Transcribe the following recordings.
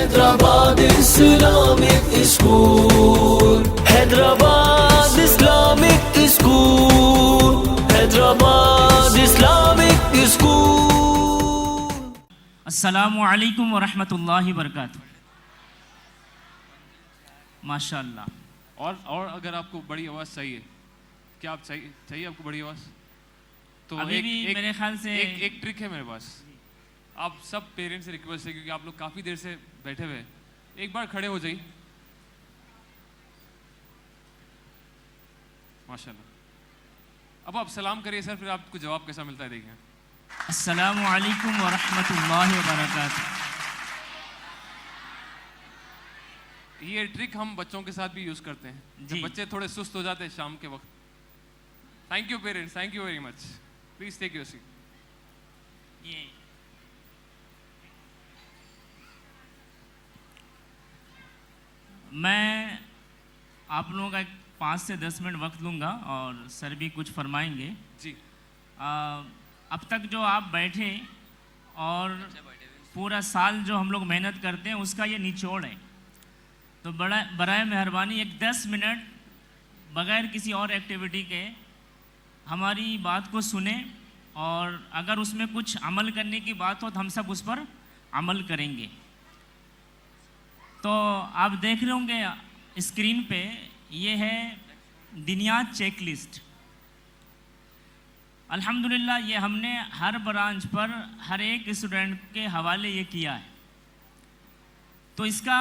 Hyderabad Islamic school, Hyderabad Islamic school, Hyderabad Islamic school. अस्सलामु अलैकुम व रहमतुल्लाहि व बरकातुहू। माशाअल्लाह। और अगर आपको बड़ी आवाज़ चाहिए, क्या आप चाहिए आपको बड़ी आवाज़? तो अभी भी मेरे ख्याल से एक ट्रिक है मेरे पास। आप सब पेरेंट्स से रिक्वेस्ट है, क्योंकि आप लोग काफ़ी देर से बैठे हुए हैं, एक बार खड़े हो जाइए। माशाल्लाह। अब आप सलाम करिए सर, फिर आपको जवाब कैसा मिलता है देखिए। अस्सलामु अलैकुम व रहमतुल्लाहि व बरकातुहू। ये ट्रिक हम बच्चों के साथ भी यूज़ करते हैं जब बच्चे थोड़े सुस्त हो जाते हैं शाम के वक्त। Thank you parents, thank you very much. Please take your seat. ये मैं आप लोगों का 5 से 10 मिनट वक्त लूँगा और सर भी कुछ फरमाएंगे जी। अब तक जो आप बैठे और पूरा साल जो हम लोग मेहनत करते हैं उसका ये निचोड़ है। तो बराए मेहरबानी एक 10 मिनट बगैर किसी और एक्टिविटी के हमारी बात को सुने, और अगर उसमें कुछ अमल करने की बात हो तो हम सब उस पर अमल करेंगे। तो आप देख रहे होंगे स्क्रीन पे, ये है दिनियात चेक लिस्ट। अल्हम्दुलिल्लाह ये हमने हर ब्रांच पर हर एक स्टूडेंट के हवाले ये किया है। तो इसका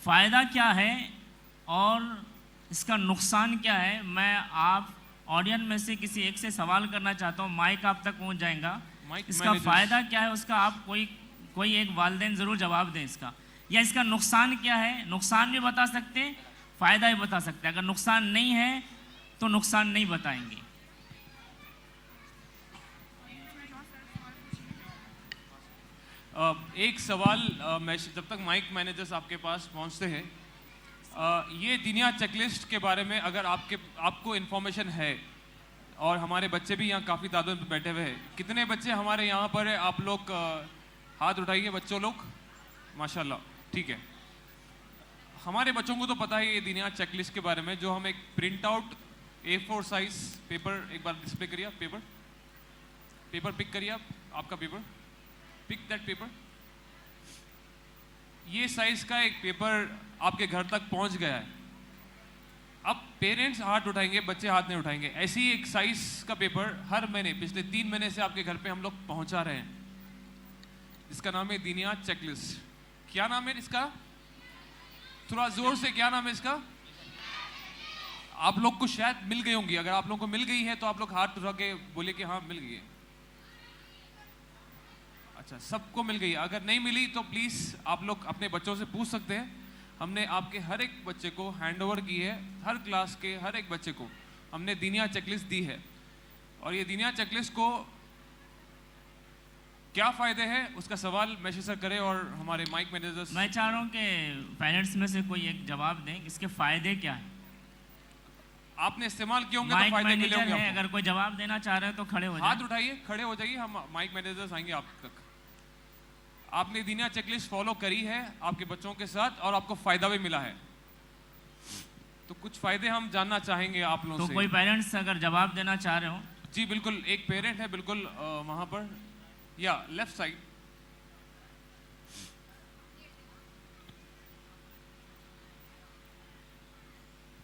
फ़ायदा क्या है और इसका नुकसान क्या है, मैं आप ऑडियंस में से किसी एक से सवाल करना चाहता हूँ। माइक आप तक पहुँच जाएगा। इसका फ़ायदा क्या है उसका आप कोई एक वालिदैन ज़रूर जवाब दें इसका, या इसका नुकसान क्या है। नुकसान भी बता सकते हैं, फ़ायदा भी बता सकते हैं। अगर नुकसान नहीं है तो नुकसान नहीं बताएंगे। एक सवाल जब तक माइक मैनेजर्स आपके पास पहुंचते हैं, ये दिनिया चेकलिस्ट के बारे में अगर आपको इन्फॉर्मेशन है, और हमारे बच्चे भी यहाँ काफ़ी तादाद में बैठे हुए हैं। कितने बच्चे हमारे यहाँ पर है? आप लोग हाथ उठाइए बच्चों लोग। माशाल्लाह, ठीक है। हमारे बच्चों को तो पता है ये दिनिया चेकलिस्ट के बारे में, जो हम एक print out A4 size paper, एक बार डिस्प्ले करिए आप। पेपर पिक करिए आप, आपका पेपर पिक दैट पेपर। ये साइज का एक पेपर आपके घर तक पहुंच गया है। अब पेरेंट्स हाथ उठाएंगे, बच्चे हाथ नहीं उठाएंगे। ऐसी एक साइज का पेपर हर महीने पिछले 3 महीने से आपके घर पे हम लोग पहुंचा रहे हैं, जिसका नाम है दिनिया चेकलिस्ट। क्या नाम है इसका? थोड़ा जोर से, क्या नाम है इसका? आप लोग को शायद मिल गई होंगी। अगर आप लोग को मिल गई है तो आप लोग हाथ उठा के बोले कि हाँ मिल गई है। अच्छा, सबको मिल गई। अगर नहीं मिली तो प्लीज़ आप लोग अपने बच्चों से पूछ सकते हैं। हमने आपके हर एक बच्चे को हैंड ओवर की है, हर क्लास के हर एक बच्चे को हमने दिनिया चेकलिस्ट दी है। और ये दिनिया चेकलिस्ट को क्या फ़ायदे हैं उसका सवाल मैशे सर करें, और हमारे माइक मैनेजर्स। मैं चाह रहा हूँ कि पेरेंट्स में से कोई एक जवाब दें, इसके फ़ायदे क्या हैं। आपने इस्तेमाल किए होंगे तो फायदे मिले होंगे आपको। अगर कोई जवाब देना चाह रहे हैं तो खड़े हो जाइए। हाथ उठाइए, खड़े हो जाइए, हम माइक मैनेजर्स आएंगे आप तक। आपने दिनिया चेकलिस्ट फॉलो करी है आपके बच्चों के साथ और आपको फायदा भी मिला है, तो कुछ फायदे हम जानना चाहेंगे आप लोगों से। तो कोई पेरेंट्स अगर जवाब देना चाह रहे हो? जी बिल्कुल, एक पेरेंट है बिल्कुल वहां पर, या लेफ्ट साइड।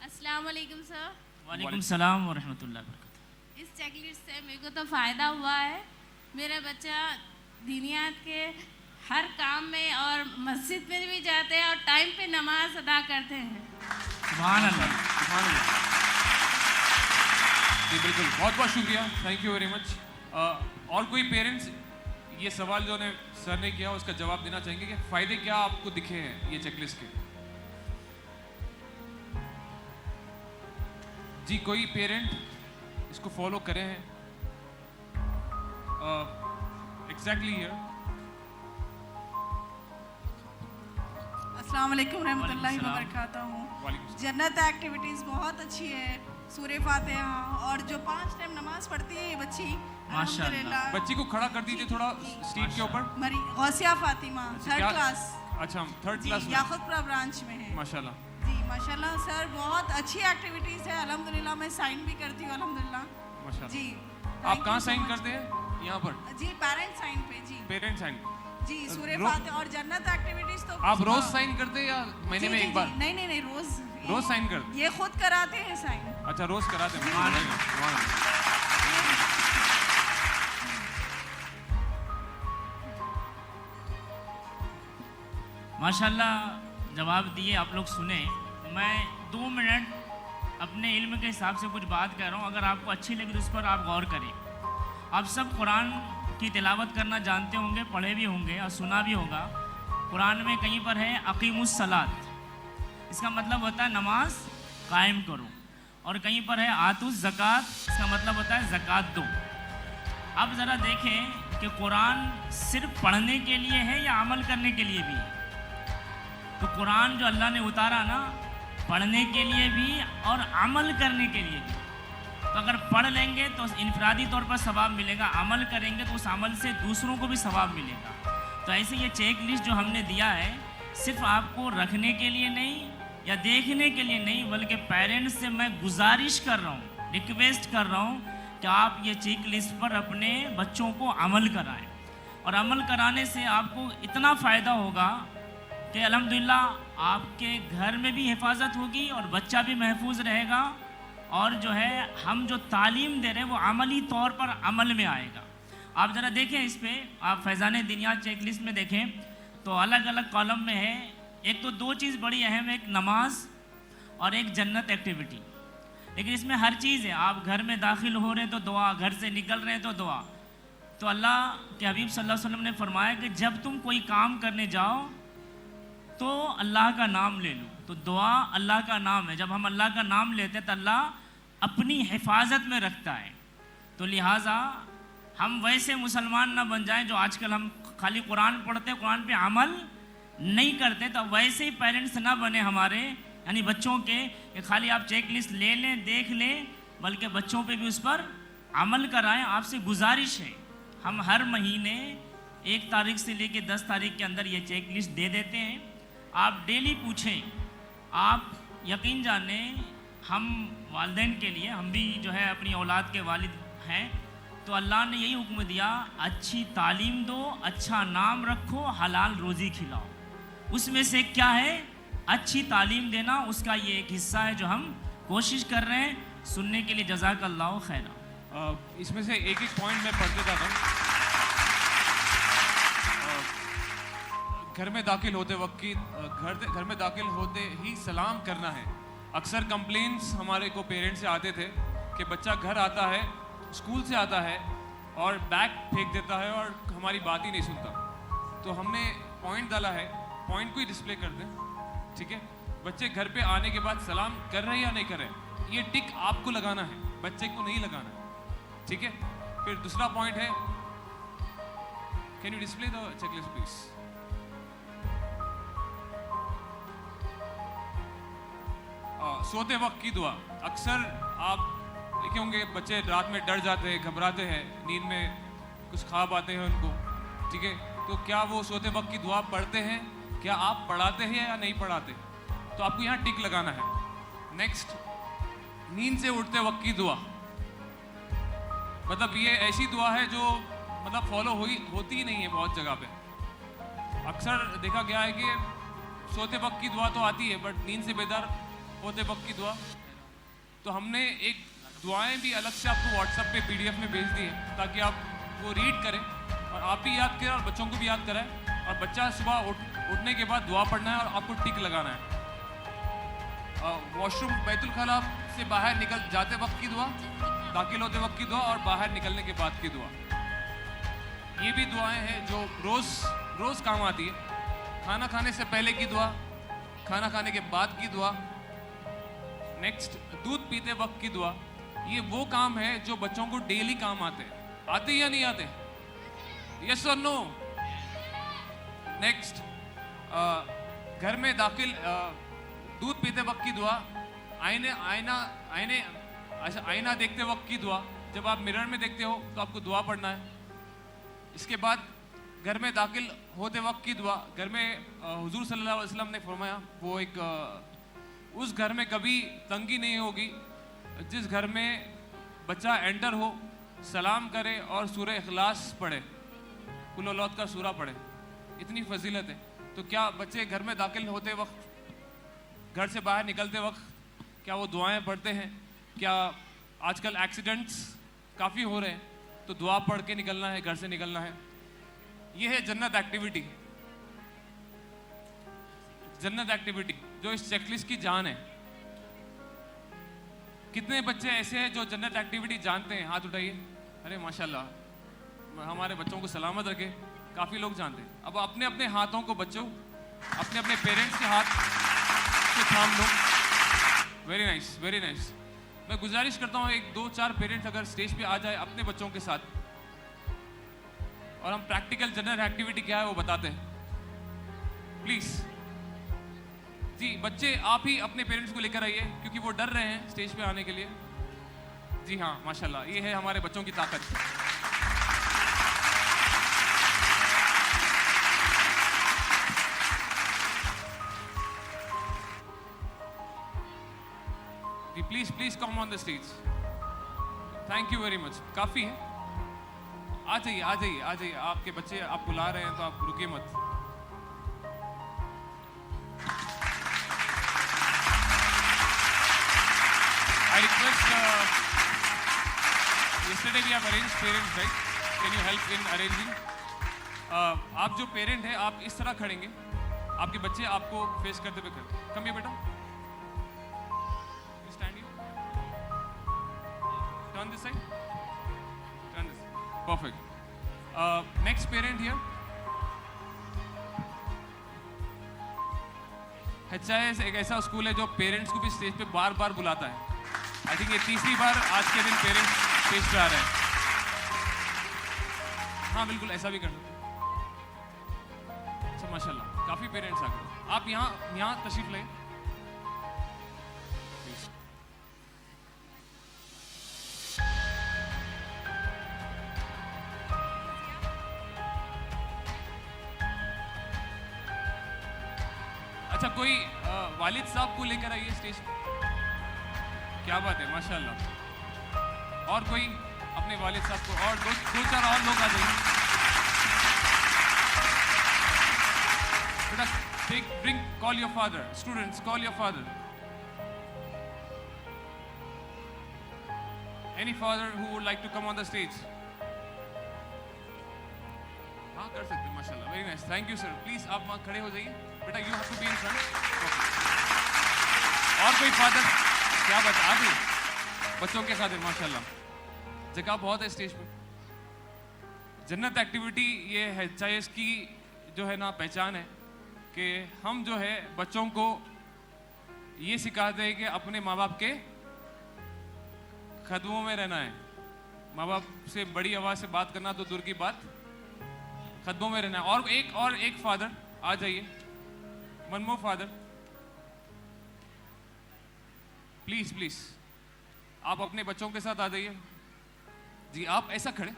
अस्सलाम वालेकुम सर। वालेकुम सलाम व रहमतुल्लाहि व बरकातुहू। इस चेकलिस्ट से मेरे को तो फ़ायदा हुआ है। मेरा बच्चा दिनियात के हर काम में और मस्जिद में भी जाते हैं और टाइम पे नमाज अदा करते हैं। सुभान अल्लाह, सुभान अल्लाह। जी बिल्कुल, बहुत बहुत शुक्रिया, थैंक यू वेरी मच। और कोई पेरेंट्स ये सवाल जो ने सर ने किया उसका जवाब देना चाहेंगे कि फ़ायदे क्या आपको दिखे हैं ये चेकलिस्ट के? जी कोई पेरेंट इसको फॉलो करे हैं? Exactly here. अस्सलाम वालेकुम रहमतुल्लाहि व बरकातहू। जन्नत एक्टिविटीज़ बहुत अच्छी है, सूरह फातिहा, और जो 5 टाइम नमाज पढ़ती है ये बच्ची, माशाअल्लाह। बच्ची को खड़ा कर दीजिए थोड़ा स्टेज के ऊपर। Gausia Fatima, 3rd class. अच्छा, हम थर्ड जी, क्लास में। याकुतपुरा ब्रांच में है। माशाल्लाह। जी माशाल्लाह सर, बहुत अच्छी एक्टिविटीज़ है अल्हम्दुलिल्लाह। मैं साइन भी करती हूँ अल्हम्दुलिल्लाह। माशाल्लाह। जी आप कहाँ साइन करते हैं? यहाँ पर जी पेरेंट्स साइन पे। जी पेरेंट्स साइन। जी सूर्य रो- फातिहा और जन्नत एक्टिविटीज़ तो आप रोज साइन करते हैं या महीने में एक बार? नहीं नहीं नहीं, रोज रोज साइन करते? ये खुद कराते हैं साइन। अच्छा, रोज कराते हैं। माशाल्लाह जवाब दिए, आप लोग सुने। मैं 2 मिनट अपने इल्म के हिसाब से कुछ बात कर रहा हूँ, अगर आपको अच्छी लगी तो उस पर आप गौर करें। आप सब कुरान की तिलावत करना जानते होंगे, पढ़े भी होंगे और सुना भी होगा। कुरान में कहीं पर है अकीमुस सलात, इसका मतलब होता है नमाज कायम करो, और कहीं पर है आतुस ज़कात, इसका मतलब होता है ज़कात दो। अब ज़रा देखें कि कुरान सिर्फ पढ़ने के लिए है या अमल करने के लिए भी है। तो कुरान जो अल्लाह ने उतारा ना, पढ़ने के लिए भी और अमल करने के लिए भी। तो अगर पढ़ लेंगे तो इनफरादी तौर पर सवाब मिलेगा, अमल करेंगे तो उस अमल से दूसरों को भी सवाब मिलेगा। तो ऐसे ये चेक लिस्ट जो हमने दिया है, सिर्फ आपको रखने के लिए नहीं या देखने के लिए नहीं, बल्कि पेरेंट्स से मैं गुजारिश कर रहा हूँ, रिक्वेस्ट कर रहा हूँ कि आप ये चेक लिस्ट पर अपने बच्चों को अमल कराएं। और अमल कराने से आपको इतना फ़ायदा होगा कि अल्हम्दुलिल्लाह आपके घर में भी हिफाजत होगी और बच्चा भी महफूज रहेगा, और जो है हम जो तालीम दे रहे हैं वो अमली तौर पर अमल में आएगा। आप ज़रा देखें इस पे, आप फैज़ान दिनिया चेक लिस्ट में देखें तो अलग अलग कॉलम में है। एक तो 2 चीज़ बड़ी अहम है, एक नमाज और एक जन्नत एक्टिविटी। लेकिन इसमें हर चीज़ है। आप घर में दाखिल हो रहे हैं तो दुआ, घर से निकल रहे हैं तो दुआ। तो अल्लाह के हबीब सल्लल्लाहु अलैहि वसल्लम ने फरमाया कि जब तुम कोई काम करने जाओ तो अल्लाह का नाम ले लो। तो दुआ अल्लाह का नाम है, जब हम अल्लाह का नाम लेते हैं तो अल्लाह अपनी हिफाजत में रखता है। तो लिहाजा हम वैसे मुसलमान ना बन जाएं जो आजकल हम खाली कुरान पढ़ते हैं, कुरान पे अमल नहीं करते। तो वैसे ही पेरेंट्स ना बने हमारे, यानी बच्चों के, कि खाली आप चेक लिस्ट ले लें, देख लें, बल्कि बच्चों पे भी उस पर अमल कराएं। आपसे गुजारिश है, हम हर महीने 1 तारीख से लेकर 10 तारीख के अंदर ये चेक लिस्ट दे देते हैं। आप डेली पूछें। आप यकीन जाने, हम वालिदैन के लिए, हम भी जो है अपनी औलाद के वालिद हैं, तो अल्लाह ने यही हुक्म दिया, अच्छी तालीम दो, अच्छा नाम रखो, हलाल रोज़ी खिलाओ। उसमें से क्या है? अच्छी तालीम देना, उसका ये एक हिस्सा है जो हम कोशिश कर रहे हैं। सुनने के लिए जज़ाकल्लाहु खैरा। इसमें से एक एक पॉइंट मैं पढ़ते जाता हूँ। घर में दाखिल होते वक्त की घर में दाखिल होते ही सलाम करना है। अक्सर कंप्लेंट्स हमारे को पेरेंट्स से आते थे कि बच्चा घर आता है, स्कूल से आता है और बैग फेंक देता है और हमारी बात ही नहीं सुनता। तो हमने पॉइंट डाला है, पॉइंट को ही डिस्प्ले कर दें, ठीक है? बच्चे घर पे आने के बाद सलाम कर रहे हैं या नहीं कर रहे, ये टिक आपको लगाना है, बच्चे को नहीं लगाना है, ठीक है? फिर दूसरा पॉइंट है, can you display the checklist please? सोते वक्त की दुआ। अक्सर आप देखे होंगे बच्चे रात में डर जाते हैं, घबराते हैं, नींद में कुछ ख्वाब आते हैं उनको, ठीक है? तो क्या वो सोते वक्त की दुआ पढ़ते हैं? क्या आप पढ़ाते हैं या नहीं पढ़ाते? तो आपको यहाँ टिक लगाना है। नेक्स्ट, नींद से उठते वक्त की दुआ। मतलब ये ऐसी दुआ है जो मतलब फॉलो होती ही नहीं है बहुत जगह पे। अक्सर देखा गया है कि सोते वक्त की दुआ तो आती है, बट नींद से बेदार होते वक्त की दुआ। तो हमने एक दुआएं भी अलग से आपको व्हाट्सएप पे PDF में भेज दी है, ताकि आप वो रीड करें और आप भी याद करें और बच्चों को भी याद कराएं। और बच्चा सुबह उठने के बाद दुआ पढ़ना है और आपको टिक लगाना है। वॉशरूम बैतुल खला से बाहर निकल जाते वक्त की दुआ, दाखिल होते वक्त की दुआ और बाहर निकलने के बाद की दुआ। ये भी दुआएं हैं जो रोज़ काम आती है। खाना खाने से पहले की दुआ, खाना खाने के बाद की दुआ। नेक्स्ट, दूध पीते वक्त की दुआ। ये वो काम है जो बच्चों को डेली काम आते या नहीं आते? यस और नो? नेक्स्ट, घर में दाखिल दूध पीते वक्त की दुआ, आईना देखते वक्त की दुआ। जब आप मिरर में देखते हो तो आपको दुआ पढ़ना है। इसके बाद घर में दाखिल होते वक्त की दुआ, घर में हुजूर सल्लल्लाहु अलैहि वसल्लम ने फरमाया वो एक उस घर में कभी तंगी नहीं होगी जिस घर में बच्चा एंटर हो, सलाम करे और सूरह इखलास पढ़े, कुल औलाद का सूरा पढ़े। इतनी फजीलत है। तो क्या बच्चे घर में दाखिल होते वक्त, घर से बाहर निकलते वक्त क्या वो दुआएं पढ़ते हैं? क्या आजकल एक्सीडेंट्स काफ़ी हो रहे हैं, तो दुआ पढ़ के निकलना है, घर से निकलना है। ये है जन्नत एक्टिविटी। जन्नत एक्टिविटी जो इस चेकलिस्ट की जान है। कितने बच्चे ऐसे हैं जो जन्नत एक्टिविटी जानते हैं? हाथ उठाइए। अरे माशाल्लाह, हमारे बच्चों को सलामत रखे। काफ़ी लोग जानते हैं। अब अपने अपने हाथों को बच्चों अपने अपने पेरेंट्स के हाथ से थाम लो। Very nice, very nice. मैं गुजारिश करता हूँ एक 2-4 पेरेंट्स अगर स्टेज पे आ जाए अपने बच्चों के साथ और हम प्रैक्टिकल जन्नत एक्टिविटी क्या है वो बताते हैं, प्लीज। जी बच्चे आप ही अपने पेरेंट्स को लेकर आइए क्योंकि वो डर रहे हैं स्टेज पे आने के लिए। जी हाँ, माशाल्लाह, ये है हमारे बच्चों की ताकत। जी please please come on the stage. Thank you very much. काफी है, आ जाइए आ जाइए आ जाइए। आपके बच्चे आप बुला रहे हैं तो आप रुकिए मत। I request yesterday we have arranged parents right? Can you help in arranging? आप जो पेरेंट है आप इस तरह खड़ेंगे, आपके बच्चे आपको फेस करते हुए खड़े। कम here बेटा, stand here, turn this side, turn this, perfect. Next parent here. HIS एक ऐसा स्कूल है जो पेरेंट्स को भी स्टेज पे बार बार बुलाता है। आई थिंक ये तीसरी बार आज के दिन पेरेंट्स स्टेज पे आ रहे हैं। हाँ बिल्कुल, ऐसा भी कर लो। अच्छा माशाल्लाह, काफी पेरेंट्स आ गए। आप यहाँ तशरीफ लें। अच्छा कोई वालिद साहब को लेकर आइए स्टेज पे। क्या बात है, माशाल्लाह। और कोई अपने वालिद साहब को, और दो चार और लोग आ जाइए। बेटा take drink, call your father. Students call your father. Any father who would like to come on the stage? हाँ कर सकते हैं, माशाल्लाह, very nice, thank you sir. Please आप वहाँ खड़े हो जाइए। बेटा you have to be in front. और कोई फादर? क्या बात है, आ गई बच्चों के साथ है, माशाल्लाह, जगह बहुत है स्टेज पे। जन्नत एक्टिविटी ये HIS की जो है ना पहचान है कि हम जो है बच्चों को ये सिखाते हैं कि अपने माँ बाप के कदमों में रहना है। माँ बाप से बड़ी आवाज से बात करना तो दूर की बात, कदमों में रहना है। और एक फादर आ जाइए। One more father please please, आप अपने बच्चों के साथ आ जाइए। जी आप ऐसा खड़े।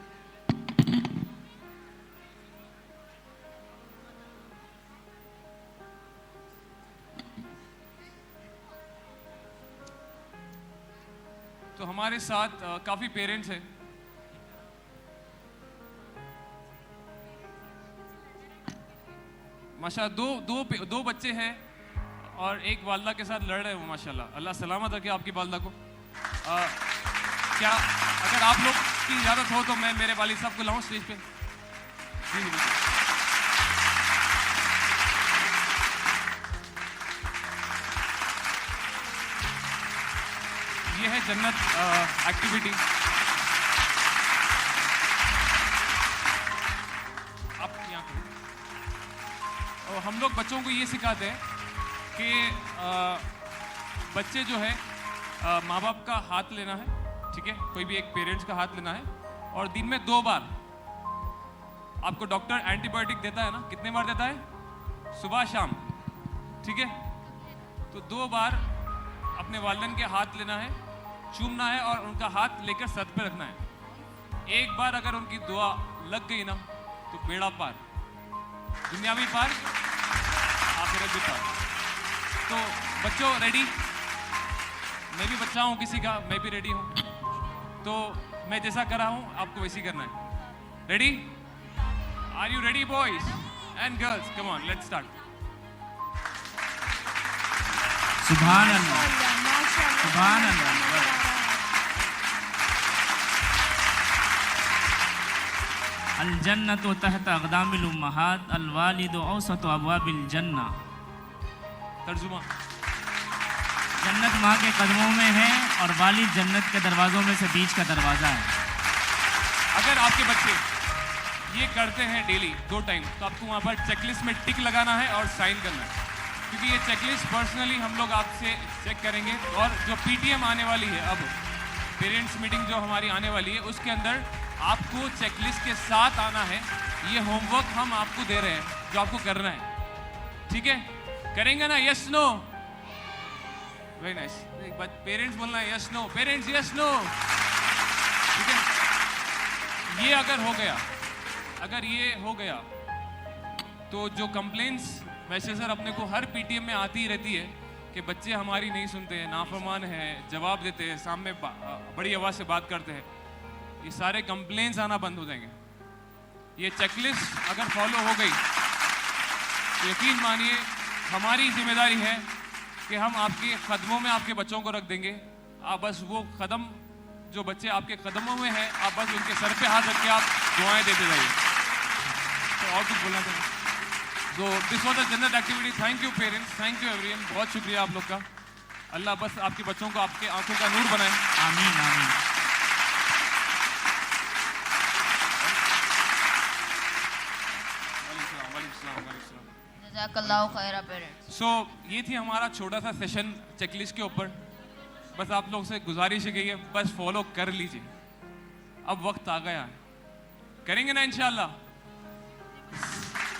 तो हमारे साथ काफी पेरेंट्स हैं। माशाल्लाह दो बच्चे हैं और एक वालदा के साथ लड़ रहे हैं वो, माशाल्लाह। अल्लाह सलामत रखे आपकी वालदा को। क्या अगर आप लोग की इजाज़त हो तो मैं मेरे वालिद साहब को लाऊं स्टेज पे? जी जी बिल्कुल। ये है जन्नत एक्टिविटी। आप यहाँ और हम लोग बच्चों को ये सिखाते हैं कि बच्चे जो है माँ बाप का हाथ लेना है, ठीक है, कोई भी एक पेरेंट्स का हाथ लेना है, और दिन में 2 बार। आपको डॉक्टर एंटीबायोटिक देता है ना, कितने बार देता है? सुबह शाम, ठीक है। तो 2 बार अपने वालिदैन के हाथ लेना है, चूमना है और उनका हाथ लेकर सर पे रखना है। एक बार अगर उनकी दुआ लग गई ना तो बेड़ा पार। दुनियावी पार, आखिरत भी पार। तो बच्चों रेडी? मैं भी बच्चा हूँ किसी का, मैं भी रेडी हूँ। तो मैं जैसा कर रहा हूँ आपको वैसे ही करना है। Ready? Are you ready boys and girls? Come on, let's start. सुभान अल्लाह, सुभान अल्लाह। अल जन्नतु तहत अक़दामिल उम्महात अल वालिदु औसतु अबवाबिल जन्ना। तर्जुमा। जन्नत माँ के कदमों में है और वालिद जन्नत के दरवाज़ों में से बीच का दरवाज़ा है। अगर आपके बच्चे ये करते हैं डेली 2 टाइम, तो आपको वहाँ पर चेकलिस्ट में टिक लगाना है और साइन करना है, क्योंकि ये चेकलिस्ट पर्सनली हम लोग आपसे चेक करेंगे। और जो पीटीएम आने वाली है, अब पेरेंट्स मीटिंग जो हमारी आने वाली है, उसके अंदर आपको चेकलिस्ट के साथ आना है। ये होमवर्क हम आपको दे रहे हैं जो आपको करना है, ठीक है? करेंगे ना? Yes no? Very nice. Parents बोलना है yes no, parents yes no, ठीक है? ये अगर ये हो गया तो जो कंप्लेंट्स वैसे सर अपने को हर पीटीएम में आती ही रहती है कि बच्चे हमारी नहीं सुनते हैं, नाफरमान है, जवाब देते हैं, सामने बड़ी आवाज़ से बात करते हैं, ये सारे कंप्लेंट्स आना बंद हो जाएंगे। ये चेकलिस्ट अगर फॉलो हो गई तो यकीन मानिए हमारी जिम्मेदारी है कि हम आपके कदमों में आपके बच्चों को रख देंगे। आप बस वो कदम जो बच्चे आपके कदमों में हैं, आप बस उनके सर पे हाथ रख के आप दुआएं देते जाइए। तो और कुछ बोलना चाहिए? तो दिस वॉज द जन्नत activity. Thank you parents, thank you everyone, बहुत शुक्रिया आप लोग का। अल्लाह बस आपके बच्चों को आपके आंखों का नूर बनाए। आमीन आमीन। जज़ाकल्लाहु खैरा पेरेंट्स। सो ये थी हमारा छोटा सा सेशन चेकलिस्ट के ऊपर। बस आप लोग से गुजारिश है, बस फॉलो कर लीजिए। अब वक्त आ गया है, करेंगे ना इंशाल्लाह?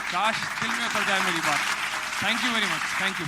काश दिल में उतर जाए मेरी बात। Thank you very much, thank you.